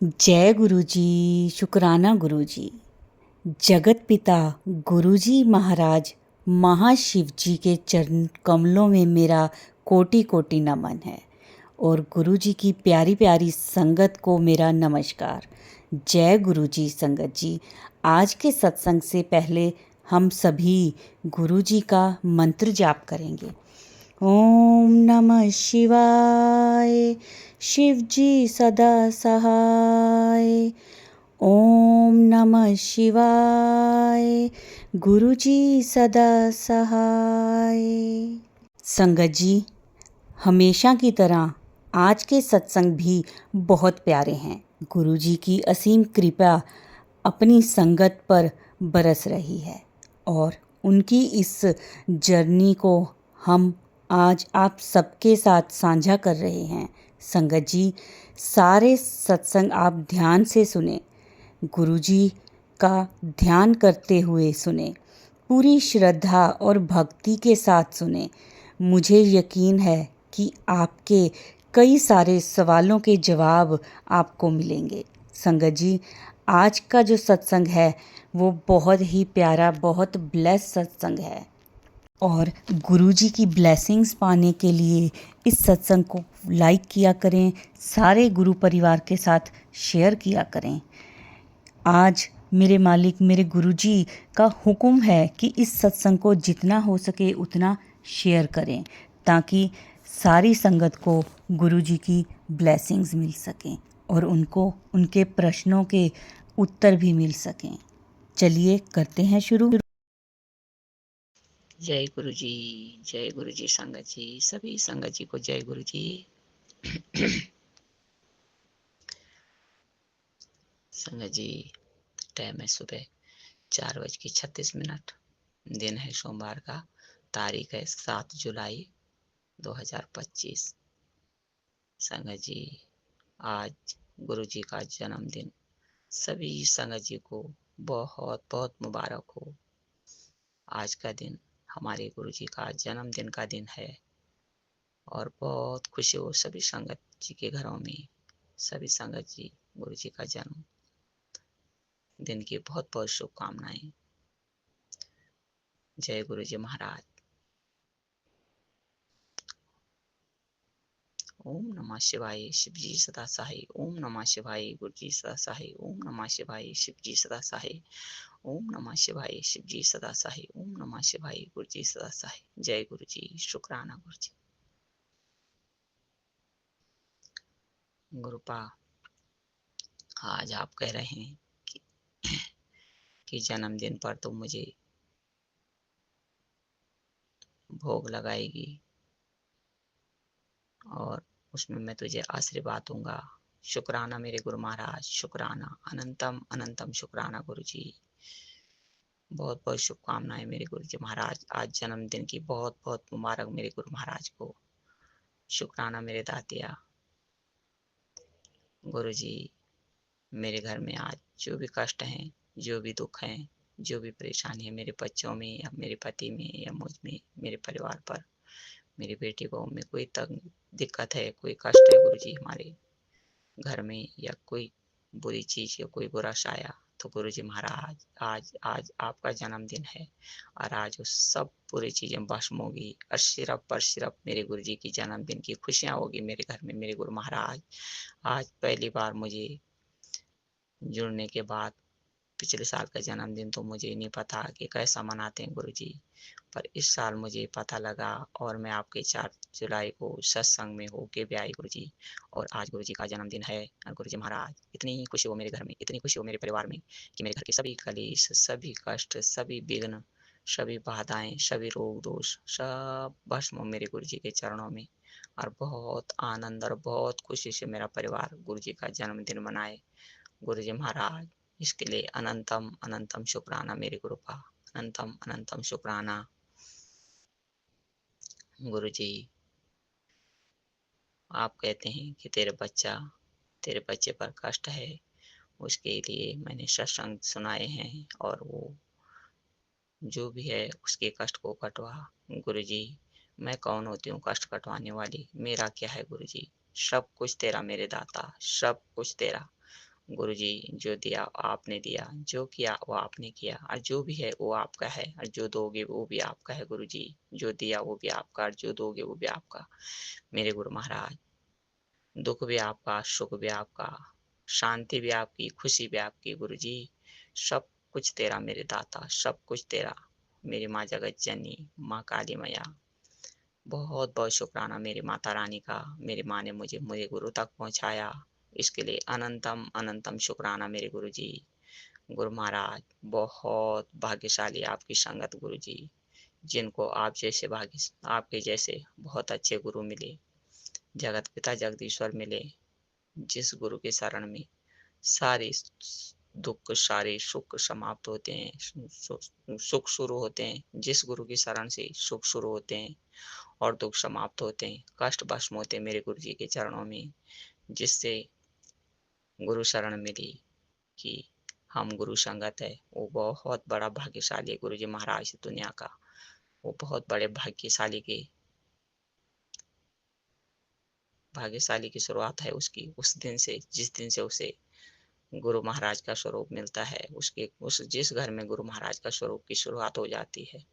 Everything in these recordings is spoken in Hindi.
जय गुरुजी। शुक्राना गुरुजी। जगत पिता गुरुजी महाराज महाशिव जी के चरण कमलों में मेरा कोटि कोटि नमन है और गुरुजी की प्यारी प्यारी संगत को मेरा नमस्कार। जय गुरुजी। संगत जी, आज के सत्संग से पहले हम सभी गुरुजी का मंत्र जाप करेंगे। ओम नमः शिवाय। शिव जी सदा सहाय। ओम नमः शिवाय। गुरु जी सदा सहाय। संगत जी, हमेशा की तरह आज के सत्संग भी बहुत प्यारे हैं। गुरु जी की असीम कृपा अपनी संगत पर बरस रही है और उनकी इस जर्नी को हम आज आप सबके साथ साझा कर रहे हैं। संगत जी, सारे सत्संग आप ध्यान से सुने, गुरुजी का ध्यान करते हुए सुने, पूरी श्रद्धा और भक्ति के साथ सुने। मुझे यकीन है कि आपके कई सारे सवालों के जवाब आपको मिलेंगे। संगत जी, आज का जो सत्संग है वो बहुत ही प्यारा, बहुत ब्लेस सत्संग है और गुरुजी की ब्लेसिंग्स पाने के लिए इस सत्संग को लाइक किया करें, सारे गुरु परिवार के साथ शेयर किया करें। आज मेरे मालिक मेरे गुरुजी का हुक्म है कि इस सत्संग को जितना हो सके उतना शेयर करें ताकि सारी संगत को गुरुजी की ब्लेसिंग्स मिल सकें और उनको उनके प्रश्नों के उत्तर भी मिल सकें। चलिए करते हैं शुरू। जय गुरु जी। जय गुरु जी। संगत जी, सभी संगत जी को जय गुरु जी। संगत जी, टाइम है सुबह 4:36। दिन है सोमवार का, तारीख है 7 जुलाई 2025। संगत जी, आज गुरु जी का जन्मदिन सभी संगत जी को बहुत बहुत मुबारक हो। आज का दिन हमारे गुरु जी का जन्मदिन का दिन है और बहुत खुशी हो सभी संगत जी के घरों में। सभी संगत जी गुरु जी का जन्म दिन की बहुत बहुत शुभकामनाएं। जय गुरु जी महाराज। ओम नमः शिवाय। शिव जी सदा सहाय। ओम नमः शिवाय। गुरु जी सदा सहाय। ओम नमः शिवाय। शिव जी सदा सहाय। ओम नमः शिवाय। शिव जी सदा सहाय। ओम नमः शिवाय। गुरु जी सदा सहाय। जय गुरु जी। शुक्राना गुरु जी। गुरुपा, आज आप कह रहे हैं कि जन्मदिन पर तो मुझे भोग लगाएगी और उसमें मैं तुझे आशीर्वाद दूंगा। शुक्राना मेरे गुरु महाराज, शुक्राना, अनंतम अनंतम शुक्राना गुरु जी। बहुत बहुत शुभकामनाएं मेरे गुरु जी महाराज। आज जन्मदिन की बहुत बहुत मुबारक मेरे गुरु महाराज को। शुक्राना मेरे दातिया। गुरु जी, मेरे घर में आज जो भी कष्ट हैं, जो भी दुख हैं, जो भी परेशानी है मेरे बच्चों में या मेरे पति में या मुझ में, मेरे परिवार पर, मेरी बेटी बहू में कोई तंग दिक्कत है, कोई कष्ट है गुरु जी हमारे घर में, या कोई बुरी चीज या कोई बुरा साया, तो गुरु जी महाराज आज आज आपका जन्मदिन है और आज वो सब बुरी चीजें भस्म होगी और सिर्फ मेरे गुरु जी की जन्मदिन की खुशियां होगी मेरे घर में मेरे गुरु महाराज। आज पहली बार मुझे जुड़ने के बाद, पिछले साल का जन्मदिन तो मुझे नहीं पता कि कैसा मनाते हैं गुरु जी, पर इस साल मुझे पता लगा और मैं आपके 4 जुलाई को सत्संग में होके भी आई गुरु जी। और आज गुरु जी का जन्मदिन है और गुरु जी महाराज, इतनी खुशी हो मेरे घर में, इतनी खुशी हो मेरे परिवार में कि मेरे घर के सभी कलेश, सभी कष्ट, सभी विघ्न, सभी बाधाएं, सभी रोग दोष सब भस्म हो मेरे गुरु जी के चरणों में। और बहुत आनंद और बहुत खुशी से मेरा परिवार गुरु जी का जन्मदिन मनाए गुरु जी महाराज। इसके लिए अनंतम अनंतम शुक्राना मेरे गुरुपा, अनंतम अनंतम शुक्राना गुरु जी। आप कहते हैं कि तेरे बच्चे पर कष्ट है, उसके लिए मैंने सत्संग सुनाए हैं और वो जो भी है उसके कष्ट को कटवा। गुरु जी, मैं कौन होती हूँ कष्ट कटवाने वाली, मेरा क्या है गुरु जी, सब कुछ तेरा मेरे दाता, सब कुछ तेरा। गुरुजी जो दिया आपने दिया, जो किया वो आपने किया, और जो भी है वो आपका है, और जो दोगे वो भी आपका है गुरुजी। जो दिया वो भी आपका, और जो दोगे वो भी आपका। मेरे गुरु महाराज, दुख भी आपका, सुख भी आपका, शांति भी आपकी, खुशी भी आपकी गुरुजी। सब कुछ तेरा मेरे दाता, सब कुछ तेरा। मेरी माँ जगत जननी, माँ काली मैया, बहुत बहुत शुक्राना मेरी माता रानी का। मेरी माँ ने मुझे मेरे गुरु तक पहुँचाया, इसके लिए अनंतम अनंतम शुक्राना मेरे गुरु जी। गुरु महाराज, बहुत भाग्यशाली आपकी संगत गुरु जी, जिनको आप जैसे भाग्य, आपके जैसे बहुत अच्छे गुरु मिले, जगत पिता जगदीश्वर मिले, जिस गुरु के शरण में सारे दुख सारे सुख समाप्त होते हैं, सुख शुरू होते हैं। जिस गुरु की शरण से सुख शुरू होते हैं और दुख समाप्त होते हैं, कष्ट भस्म होते हैं मेरे गुरु जी के चरणों में। जिससे गुरु शरण मिली कि हम गुरु संगत है, वो बहुत बड़ा भाग्यशाली है गुरु जी महाराज दुनिया का। वो बहुत बड़े भाग्यशाली की शुरुआत है उसकी, उस दिन से जिस दिन से उसे गुरु महाराज का स्वरूप मिलता है। उसके उस जिस घर में गुरु महाराज का स्वरूप की शुरुआत हो जाती है,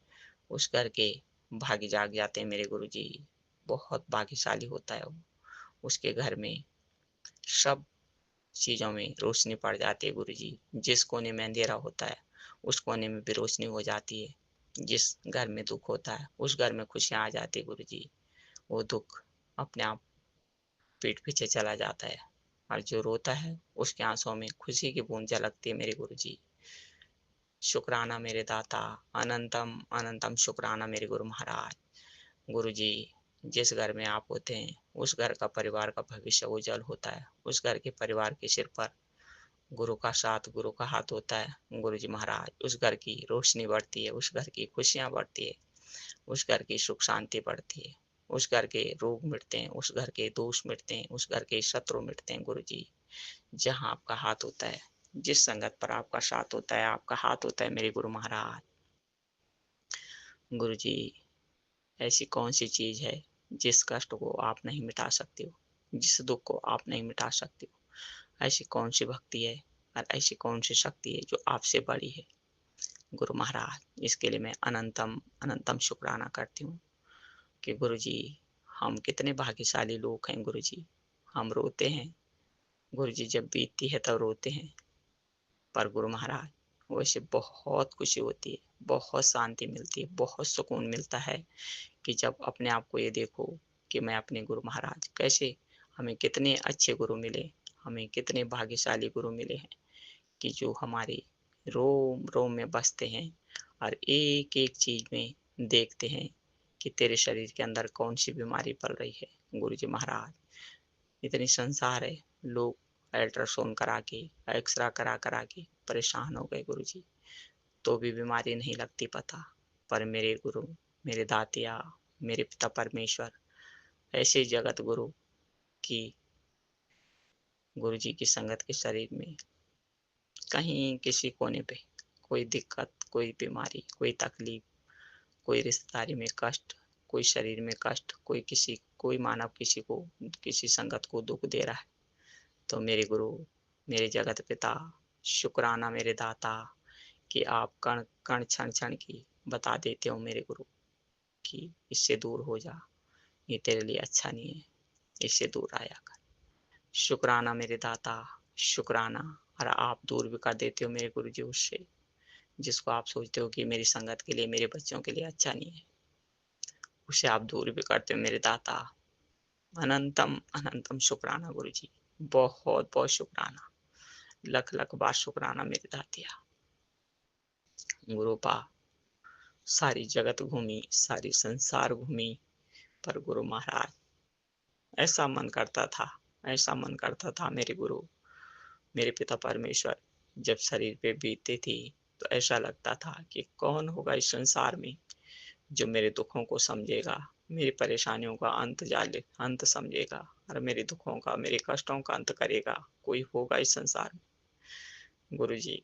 उस घर के भाग्य जाग जाते हैं मेरे गुरु जी। बहुत भाग्यशाली होता है वो। उसके घर में सब चीजों में रोशनी पड़ जाती है गुरु जी। जिस कोने में अंधेरा होता है, उस कोने में भी रोशनी हो जाती है। जिस घर में दुख होता है, उस घर में खुशियां आ जाती है गुरु जी। वो दुख अपने आप पीठ पीछे चला जाता है, और जो रोता है उसके आंसुओं में खुशी की बूंद झलकती है मेरे गुरु जी। शुक्राना मेरे दाता, अनंतम अनंतम शुक्राना मेरे गुरु महाराज। गुरु जी, जिस घर में आप होते हैं, उस घर का परिवार का भविष्य उज्जवल होता है। उस घर के परिवार के सिर पर गुरु का साथ, गुरु का हाथ होता है गुरु जी महाराज। उस घर की रोशनी बढ़ती है, उस घर की खुशियां बढ़ती है, उस घर की सुख शांति बढ़ती है, उस घर के रोग मिटते हैं, उस घर के दोष मिटते हैं, उस घर के शत्रु मिटते हैं गुरु जी। जहाँ आपका हाथ होता है, जिस संगत पर आपका साथ होता है, आपका हाथ होता है मेरे गुरु महाराज। गुरु जी, ऐसी कौन सी चीज है जिस कष्ट को आप नहीं मिटा सकते हो, जिस दुख को आप नहीं मिटा सकते हो? ऐसी कौन सी भक्ति है और ऐसी कौन सी शक्ति है जो आपसे बड़ी है गुरु महाराज? इसके लिए मैं अनंतम अनंतम शुक्राना करती हूँ कि गुरु जी, हम कितने भाग्यशाली लोग हैं गुरु जी। हम रोते हैं गुरु जी, जब बीतती है तब रोते हैं, पर गुरु महाराज वैसे बहुत खुशी होती है, बहुत शांति मिलती है, बहुत सुकून मिलता है कि जब अपने आप को ये देखो कि मैं अपने गुरु महाराज कैसे, हमें कितने अच्छे गुरु मिले, हमें कितने भाग्यशाली गुरु मिले हैं कि जो हमारे रोम रोम में बसते हैं और एक एक चीज में देखते हैं कि तेरे शरीर के अंदर कौन सी बीमारी पल रही है गुरु जी महाराज। इतनी संसार है, लोग अल्ट्रासाउंड करा के, एक्सरा करा करा के परेशान हो गए गुरु जी, तो भी बीमारी नहीं लगती पता। पर मेरे गुरु, मेरे दातिया, मेरे पिता परमेश्वर, ऐसे जगत गुरु की, गुरु जी की संगत के शरीर में कहीं किसी कोने पे कोई दिक्कत, कोई बीमारी, कोई तकलीफ, कोई रिश्तेदारी में कष्ट, कोई शरीर में कष्ट, कोई मानव किसी को, किसी संगत को दुख दे रहा है, तो मेरे गुरु, मेरे जगत पिता, शुक्राना मेरे दाता कि आप कण कण क्षण क्षण की बता देते हो मेरे गुरु कि इससे दूर हो जा, ये तेरे लिए अच्छा नहीं है, इससे दूर आया कर। शुक्राना मेरे दाता, शुक्राना। और आप दूर भी कर देते हो मेरे गुरु जी उससे, जिसको आप सोचते हो कि मेरी संगत के लिए, मेरे बच्चों के लिए अच्छा नहीं है, उसे आप दूर भी करते हो मेरे दाता। अनंतम अनंतम शुक्राना गुरु जी, बहुत बहुत शुक्राना, लख लख बार शुक्राना मेरे दातिया। गुरुपा, सारी जगत घूमी, सारी संसार घूमी, पर गुरु महाराज ऐसा मन करता था, ऐसा मन करता था मेरे गुरु, मेरे पिता परमेश्वर जब शरीर पे बीतती थी, तो ऐसा लगता था कि कौन होगा इस संसार में जो मेरे दुखों को समझेगा, मेरी परेशानियों का अंत समझेगा, और मेरे दुखों का, मेरे कष्टों का अंत करेगा। कोई होगा इस संसार में? गुरु जी,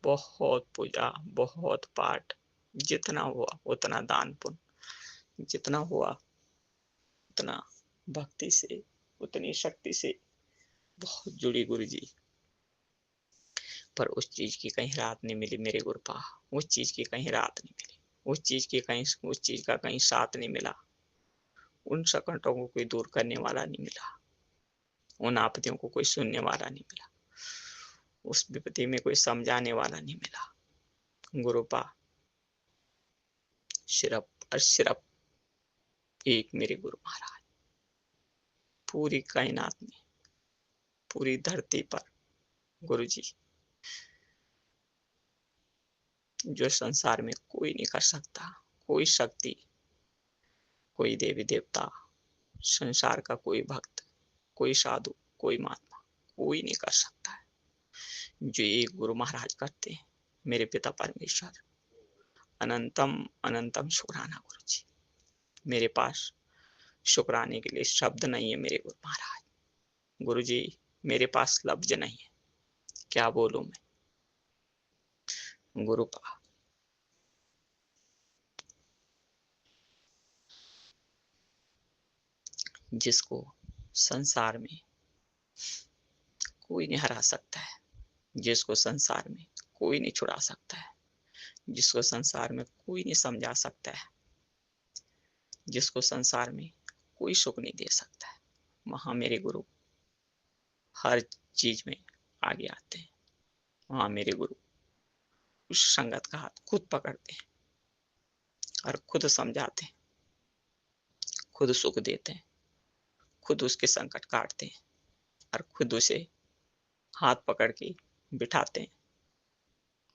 बहुत पूजा, बहुत पाठ, जितना हुआ उतना दान पुण्य, जितना हुआ उतना भक्ति से, उतनी शक्ति से बहुत जुड़ी गुरु जी। पर उस चीज की कहीं राहत नहीं मिली मेरे गुरुपा। उस चीज की कहीं राहत नहीं मिली, उस चीज का कहीं साथ नहीं मिला। उन संकटों को कोई दूर करने वाला नहीं मिला, उन आपत्तियों को कोई सुनने वाला नहीं मिला, उस विपत्ति में कोई समझाने वाला नहीं मिला। गुरुपा, सिर्फ और सिर्फ एक मेरे गुरु महाराज, पूरी कायनात में, पूरी धरती पर गुरु जी, जो संसार में कोई नहीं कर सकता। कोई शक्ति, कोई देवी देवता, संसार का कोई भक्त, कोई साधु, कोई महात्मा, कोई नहीं कर सकता है जो एक गुरु महाराज करते हैं। मेरे पिता परमेश्वर, अनंतम अनंतम शुक्राना गुरु जी। मेरे पास शुक्राने के लिए शब्द नहीं है मेरे गुरु महाराज। गुरु जी, मेरे पास लफ्ज नहीं है, क्या बोलूं मैं। गुरुपा, जिसको संसार में कोई नहीं हरा सकता है, जिसको संसार में कोई नहीं छुड़ा सकता है, जिसको संसार में कोई नहीं समझा सकता है, जिसको संसार में कोई सुख नहीं दे सकता है, वहां मेरे गुरु हर चीज में आगे आते हैं। वहां मेरे गुरु उस संगत का हाथ खुद पकड़ते हैं और खुद समझाते हैं, खुद सुख देते हैं, खुद उसके संकट काटते हैं और खुद उसे हाथ पकड़ के बिठाते हैं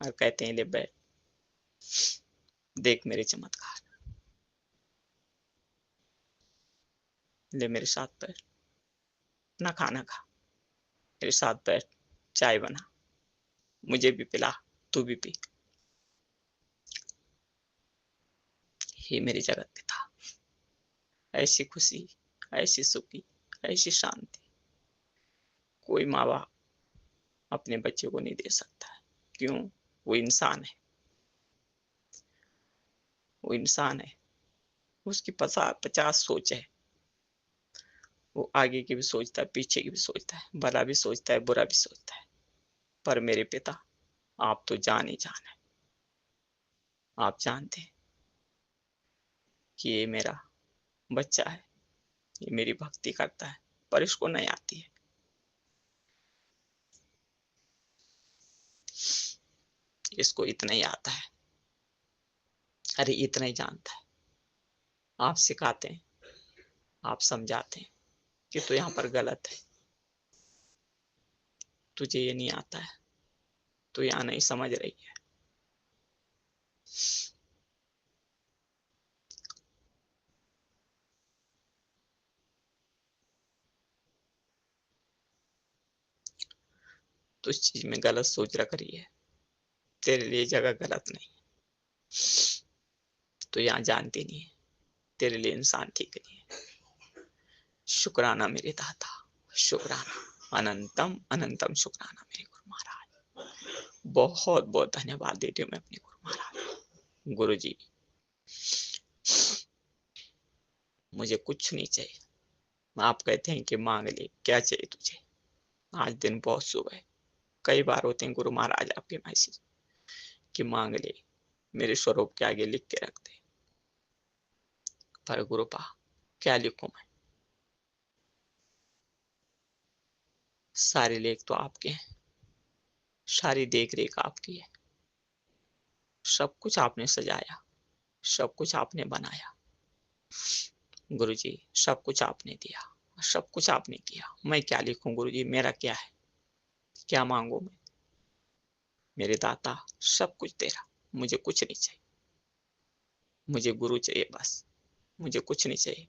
और कहते हैं, ले बैठ, देख मेरे चमत्कार, ले मेरे साथ बैठ, ना खाना खा, मेरे साथ बैठ, चाय बना, मुझे भी पिला, तू भी पी। हे मेरे जगत पिता, ऐसी खुशी, ऐसी सुखी, ऐसी शांति कोई माँ बाप अपने बच्चे को नहीं दे सकता है। क्यों? वो इंसान है, वो इंसान है, उसकी 50 सोच है। वो आगे की भी सोचता है, पीछे की भी सोचता है, भला भी सोचता है, बुरा भी सोचता है। पर मेरे पिता, आप तो जान ही जान है। आप जानते हैं कि ये मेरा बच्चा है, ये मेरी भक्ति करता है, पर इसको नहीं आती है। इसको इतना ही आता है, अरे इतना ही जानता है। आप सिखाते हैं, आप समझाते हैं कि तू यहाँ पर गलत है, तुझे ये नहीं आता है, तू यहाँ नहीं समझ रही है। तो इस चीज में गलत सोच रख रही है, तेरे लिए जगह गलत नहीं है, तो यहाँ जानती नहीं है, तेरे लिए इंसान ठीक नहीं है। शुक्राना मेरे दाता, शुक्राना, अनंतम अनंतम शुक्राना मेरे गुरु महाराज। बहुत बहुत धन्यवाद देती हूँ मैं अपने गुरु महाराज। गुरु जी, मुझे कुछ नहीं चाहिए। आप कहते हैं कि मांग ले, क्या चाहिए तुझे। आज दिन बहुत शुभ है। कई बार होते हैं गुरु महाराज आपके मैसेज कि मांग ले, मेरे स्वरूप के आगे लिख के रख दे। पर गुरुपा, क्या लिखूं मैं। सारे लेख तो आपके हैं, सारी देख रेख आपकी है, सब कुछ आपने सजाया, सब कुछ आपने बनाया। गुरु जी, सब कुछ आपने दिया, सब कुछ आपने किया। मैं क्या लिखूं गुरु जी, मेरा क्या है, क्या मांगू मैं। मेरे दाता, सब कुछ तेरा, मुझे कुछ नहीं चाहिए। मुझे गुरु चाहिए बस, मुझे कुछ नहीं चाहिए।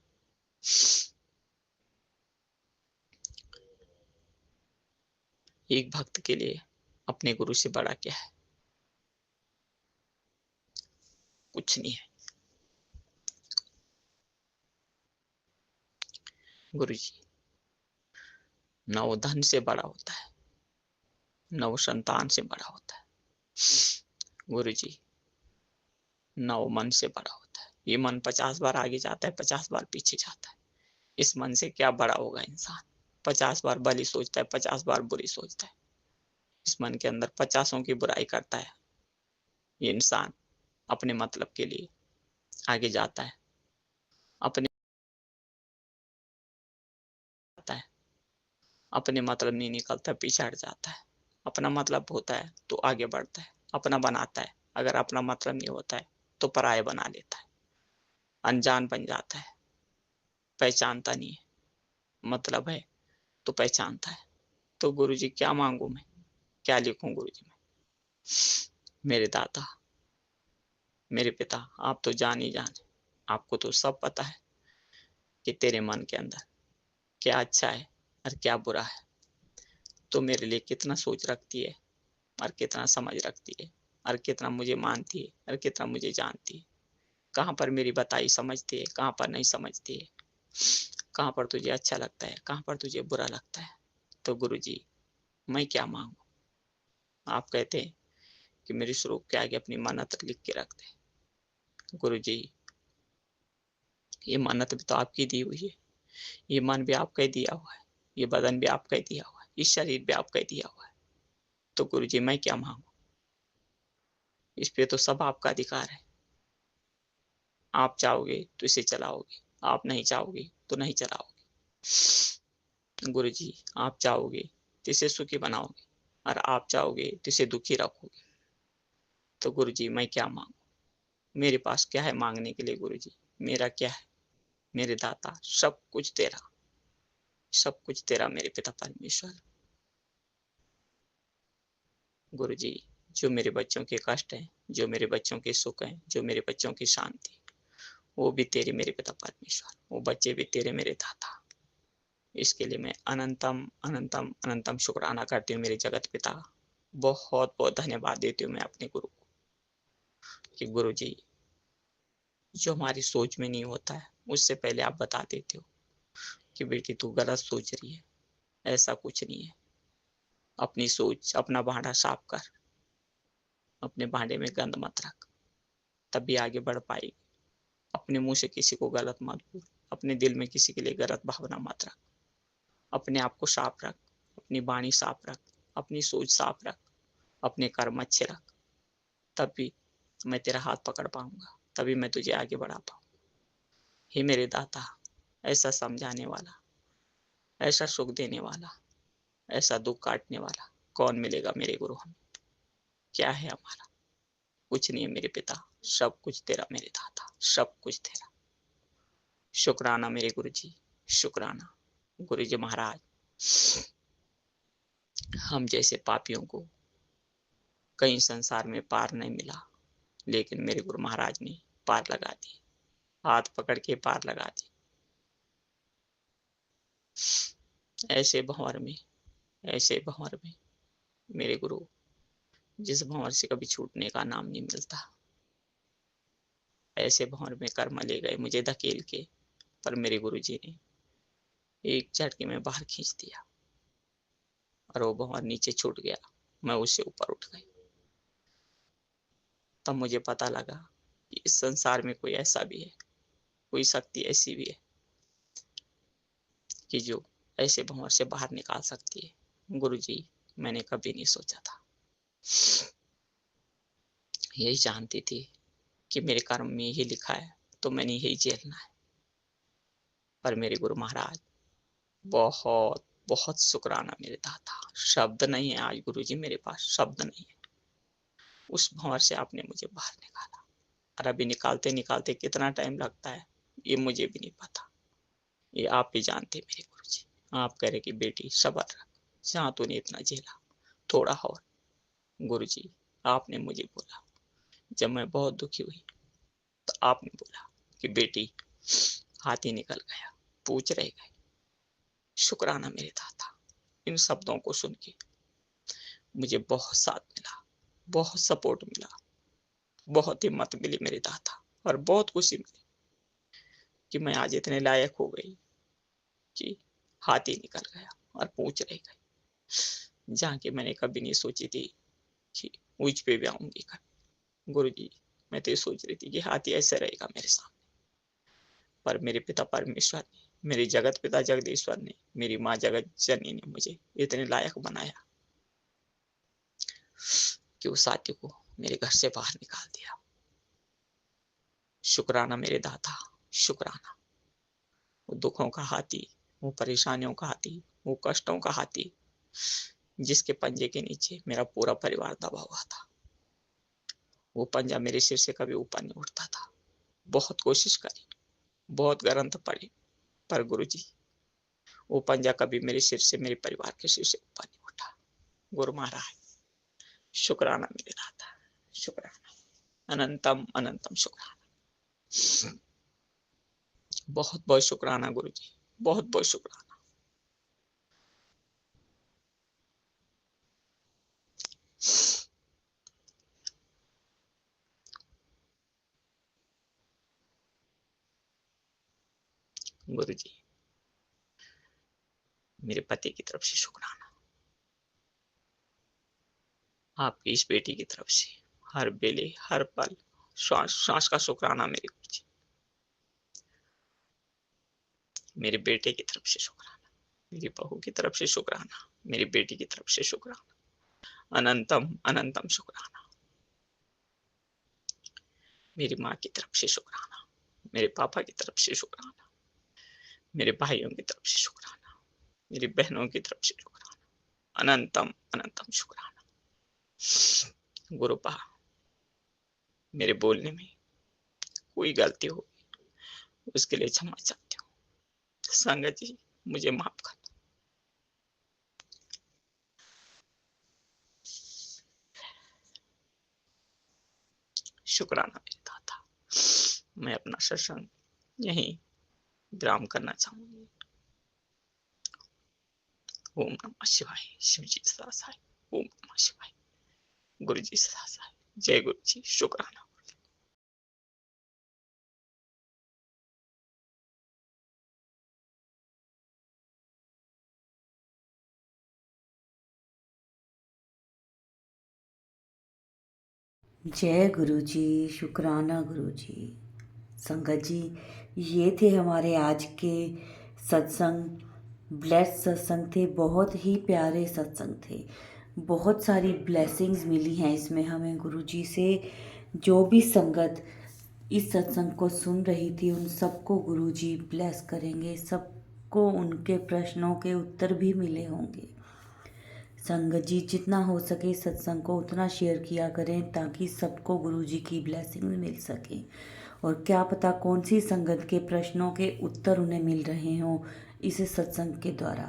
एक भक्त के लिए अपने गुरु से बड़ा क्या है, कुछ नहीं है। गुरु जी, न वो धन से बड़ा होता है, न वो संतान से बड़ा होता है। गुरु जी, न वो मन से बड़ा होता है। ये मन 50 बार आगे जाता है, 50 बार पीछे जाता है। इस मन से क्या बड़ा होगा इंसान। 50 बार भली सोचता है, 50 बार बुरी सोचता है। इस मन के अंदर पचासों की बुराई करता है। ये इंसान अपने मतलब के लिए आगे जाता है, अपने आता है, अपने मतलब नहीं निकलता, पीछे हट जाता है। अपना मतलब होता है तो आगे बढ़ता है, अपना बनाता है। अगर अपना मतलब नहीं होता है तो पराया बना लेता है, अनजान बन जाता है, पहचानता नहीं है। मतलब है तो पहचानता है। तो गुरुजी क्या मांगू मैं, क्या लिखूं गुरुजी मैं? मेरे दाता, मेरे पिता, आप तो जान ही जाने, आपको तो सब पता है कि तेरे मन के अंदर क्या अच्छा है और क्या बुरा है। तो मेरे लिए कितना सोच रखती है और कितना समझ रखती है और कितना मुझे मानती है और कितना मुझे जानती है। कहाँ पर मेरी बताई समझती है, कहाँ पर नहीं समझती है, कहाँ पर तुझे अच्छा लगता है, कहाँ पर तुझे बुरा लगता है। तो गुरुजी मैं क्या मांगू? आप कहते हैं कि मेरे स्वरूप के आगे अपनी मान्यता लिख के रख दे। गुरुजी ये मान्यता भी तो आपकी दी हुई है, ये मन भी आपका ही दिया हुआ है, ये बदन भी आपका ही दिया हुआ है, ये शरीर भी आपका ही दिया हुआ है। तो गुरुजी मैं क्या मांगू? इस पे तो सब आपका अधिकार है। आप चाहोगे तो इसे चलाओगे, आप नहीं चाहोगे तो नहीं चलाओगे। गुरुजी आप चाहोगे तो इसे सुखी बनाओगे और आप चाहोगे तो इसे दुखी रखोगे। तो गुरुजी मैं क्या मांगू? मेरे पास क्या है मांगने के लिए गुरुजी? मेरा क्या है? मेरे दाता सब कुछ तेरा, सब कुछ तेरा मेरे पिता परमेश्वर। गुरुजी जो मेरे बच्चों के कष्ट हैं, जो मेरे बच्चों के सुख हैं, जो मेरे बच्चों की शांति, वो भी तेरे मेरे पिता परमेश्वर, वो बच्चे भी तेरे मेरे दाता। इसके लिए मैं अनंतम अनंतम अनंतम शुक्राना करती हूँ मेरे जगत पिता। बहुत बहुत धन्यवाद देती हूँ मैं अपने गुरु को कि गुरु जी जो हमारी सोच में नहीं होता है उससे पहले आप बता देते हो कि बेटी तू गलत सोच रही है, ऐसा कुछ नहीं है। अपनी सोच, अपना भांडा साफ कर, अपने भांडे में गंद मत रख, तभी आगे बढ़ पाएगी। अपने मुंह से किसी को गलत मत बोल, अपने दिल में किसी के लिए गलत भावना मत रख। अपने आप को साफ रख, अपनी वाणी साफ रख, अपनी सोच साफ रख, अपने कर्म अच्छे रख, तभी मैं तेरा हाथ पकड़ पाऊंगा, तभी मैं तुझे आगे बढ़ा पाऊंगा। हे मेरे दाता, ऐसा समझाने वाला, ऐसा सुख देने वाला, ऐसा दुख काटने वाला कौन मिलेगा मेरे गुरु हमें? क्या है हमारा? कुछ नहीं है मेरे पिता, सब कुछ तेरा मेरे दाता, सब कुछ तेरा। शुक्राना मेरे गुरु जी, शुक्राना। गुरु जी महाराज, हम जैसे पापियों को कहीं संसार में पार नहीं मिला, लेकिन मेरे गुरु महाराज ने पार लगा दी, हाथ पकड़ के पार लगा दी। ऐसे भंवर में, ऐसे भंवर में मेरे गुरु, जिस भंवर से कभी छूटने का नाम नहीं मिलता, ऐसे भंवर में कर्म ले गए मुझे धकेल के, पर मेरे गुरु जी ने एक झटके में बाहर खींच दिया और वो भंवर नीचे छूट गया, मैं उससे ऊपर उठ गई। तब मुझे पता लगा कि इस संसार में कोई ऐसा भी है, कोई शक्ति ऐसी भी है कि जो ऐसे भंवर से बाहर निकाल सकती है। गुरु जी मैंने कभी नहीं सोचा था, यही जानती थी कि मेरे कर्म में यही लिखा है तो मैंने यही झेलना है। पर मेरे गुरु महाराज, बहुत बहुत शुक्राना मेरे दाता। शब्द नहीं है आज गुरु जी, मेरे पास शब्द नहीं है। उस भंवर से आपने मुझे बाहर निकाला, और अभी निकालते निकालते कितना टाइम लगता है ये मुझे भी नहीं पता, ये आप ही जानते मेरे गुरु जी। आप कह रहे कि बेटी सबर रख, जहाँ तूने इतना झेला थोड़ा और। गुरु जी आपने मुझे बोला, जब मैं बहुत दुखी हुई तो आपने बोला कि बेटी हाथी निकल गया, पूछ रह गए। शुक्राना मेरे दाता। इन शब्दों को सुन के मुझे बहुत साथ मिला, बहुत सपोर्ट मिला, बहुत हिम्मत मिली मेरे दाता, और बहुत खुशी मिली कि मैं आज इतने लायक हो गई कि हाथी निकल गया और पूछ रह गई, जहाँ की मैंने कभी नहीं सोची थी कि मुझ पे भी आऊंगी कभी। गुरु जी मैं तो ये सोच रही थी कि हाथी ऐसे रहेगा मेरे सामने, पर मेरे पिता परमेश्वर ने, मेरे जगत पिता जगदीश्वर ने, मेरी माँ जगत जननी ने मुझे इतने लायक बनाया कि उस साथी को मेरे घर से बाहर निकाल दिया। शुक्राना मेरे दाता, शुक्राना। वो दुखों का हाथी, वो परेशानियों का हाथी, वो कष्टों का हाथी, जिसके पंजे के नीचे मेरा पूरा परिवार दबा हुआ था, वो पंजा मेरे सिर से कभी ऊपर नहीं उठता था। बहुत कोशिश करी, बहुत गरंत पड़ी, पर गुरुजी, वो पंजा कभी मेरे सिर से, मेरे परिवार के सिर से ऊपर नहीं उठा। गुरु महाराज, शुक्राना मेरे दाता, शुक्राना, अनंतम अनंतम शुक्राना। बहुत बहुत शुक्राना गुरुजी, बहुत बहुत शुक्राना। गुरुजी, मेरे पति की तरफ से शुक्राना, आपकी इस बेटी की तरफ से हर बेले हर पल श्वास श्वास का शुक्राना मेरे गुरुजी। मेरे बेटे की तरफ से शुक्राना, मेरी बहू की तरफ से शुक्राना, मेरी बेटी की तरफ से शुक्राना, अनंतम अनंतम शुक्राना। मेरी माँ की तरफ से शुक्राना, मेरे पापा की तरफ से शुक्राना, मेरे भाइयों की तरफ से शुक्राना, मेरी बहनों की तरफ से शुक्राना, अनंतम अनंतम शुक्राना। गुरुपा, मेरे बोलने में कोई गलती हो उसके लिए क्षमा चाहती हूँ। संगत जी, मुझे माफ कर। शुक्राना मेरे दाता। मैं अपना सत्संग यहीं विराम करना चाहूंगी। ओम नमः शिवाय। शिव जी सदा सहाय। ओम नमः शिवाय। गुरु जी सदा सहाय। जय गुरु जी। शुक्राना। जय गुरु जी, शुक्राना गुरु जी। संगत जी, ये थे हमारे आज के सत्संग। ब्लेस्ड सत्संग थे, बहुत ही प्यारे सत्संग थे। बहुत सारी ब्लेसिंग्स मिली हैं इसमें हमें गुरु जी से। जो भी संगत इस सत्संग को सुन रही थी उन सबको गुरु जी ब्लेस करेंगे, सबको उनके प्रश्नों के उत्तर भी मिले होंगे। संगत जी, जितना हो सके सत्संग को उतना शेयर किया करें ताकि सबको गुरु जी की ब्लेसिंग मिल सके। और क्या पता कौन सी संगत के प्रश्नों के उत्तर उन्हें मिल रहे हों इस सत्संग के द्वारा।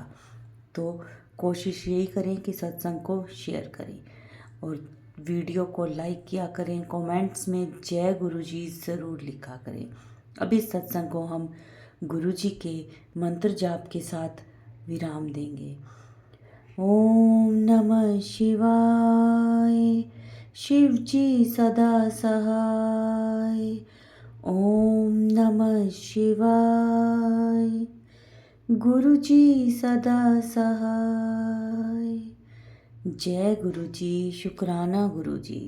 तो कोशिश यही करें कि सत्संग को शेयर करें और वीडियो को लाइक किया करें। कमेंट्स में जय गुरु जी ज़रूर लिखा करें। अब इस सत्संग को हम गुरु जी के मंत्र जाप के साथ विराम देंगे। ओम नमः शिवाय। शिव जी सदा सहाय। ओम नमः शिवाय। गुरु जी सदा सहाय। जय गुरु जी। शुक्राना गुरु जी।